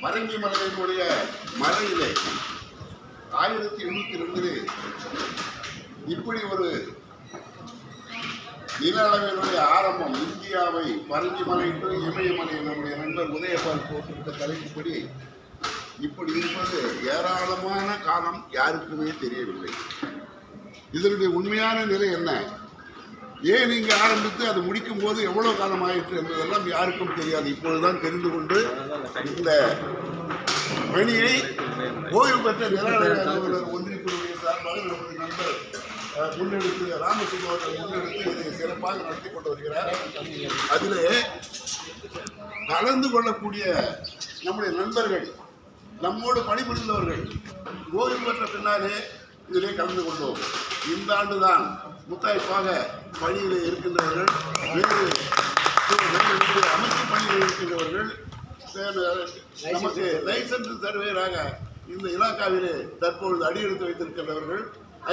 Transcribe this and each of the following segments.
மரங்கி மலையினுடைய மலையிலே 1802 இப்படி ஒரு நில அளவினுடைய ஆரம்பம் இந்தியாவை பரங்கி மலை என்று இமயமலை நம்முடைய நண்பர் உதயபால் போட்டிருந்த தலைப்புப்படி இப்படி இருப்பது ஏராளமான காலம் யாருக்குமே தெரியவில்லை. இதனுடைய உண்மையான நிலை என்ன, ஏன் இங்கே ஆரம்பித்து அது முடிக்கும் போது எவ்வளவு காலம் ஆயிற்று என்பதெல்லாம் யாருக்கும் தெரியாது. இப்பொழுதுதான் தெரிந்து கொண்டு இந்த பணியை ஓய்வு பெற்ற நிலநடுக்க அலுவலர் ஒன்றியக்குழுவின் சார்பாக நமது நண்பர் முன்னெடுத்து ராமசிங் அவர்கள் முன்னெடுத்து இதை சிறப்பாக நடத்தி கொண்டு வருகிறார். அதிலே கலந்து கொள்ளக்கூடிய நம்முடைய நண்பர்கள், நம்மோடு பணிபுரிந்தவர்கள் ஓய்வு பெற்ற பின்னாலே இதிலே கலந்து கொண்டோம். இந்த ஆண்டுதான் முத்தாய்ப்பாக பணியில் இருக்கின்றவர்கள், வேறு அமைச்சு பணியில் இருக்கின்றவர்கள், நமக்கு லைசன்ஸ் சர்வேயராக இந்த இலாக்காவிலே தற்பொழுது அடியெடுத்து வைத்திருக்கின்றவர்கள்,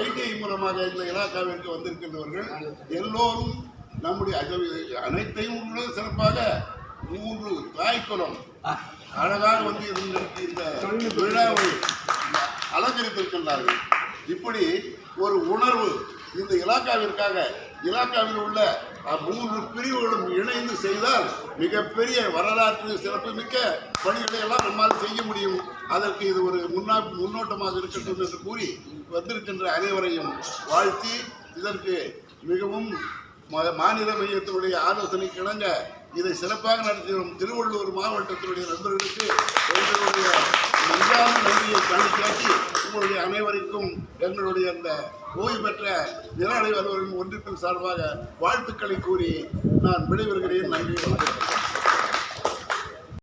ஐடிஐ மூலமாக இந்த இலாக்காவிற்கு வந்திருக்கின்றவர்கள் எல்லோரும் நம்முடைய அனைத்தையும் சிறப்பாக 3 தாய்க்குளம் அழகாக வந்து இந்த விழாவை அலங்கரித்திருக்கின்றார்கள். இப்படி ஒரு உணர்வு இந்த இலாக்காவிற்காக, இலாக்காவில் உள்ள 3 பிரிவுகளும் இணைந்து செய்தால் மிகப்பெரிய வரலாற்று சிறப்புமிக்க பணிகளை எல்லாம் நம்மால் செய்ய முடியும். அதற்கு இது ஒரு முன்னோட்டமாக இருக்கட்டும் என்று கூறி வந்திருக்கின்ற அனைவரையும் வாழ்த்தி, இதற்கு மிகவும் மாநில மையத்தினுடைய ஆலோசனைக்கு இணங்க இதை சிறப்பாக நடத்தி வரும் திருவள்ளூர் மாவட்டத்தினுடைய நண்பர்களுக்கு எங்களுடைய நன்றான நன்றியை காட்டி உங்களுடைய அனைவருக்கும் எங்களுடைய அந்த ஓய்வு பெற்ற நிலநடுக்க அலுவலரின் ஒன்றிப்பின் சார்பாக வாழ்த்துக்களை கூறி நான் விடைபெறுகிறேன். நன்றி.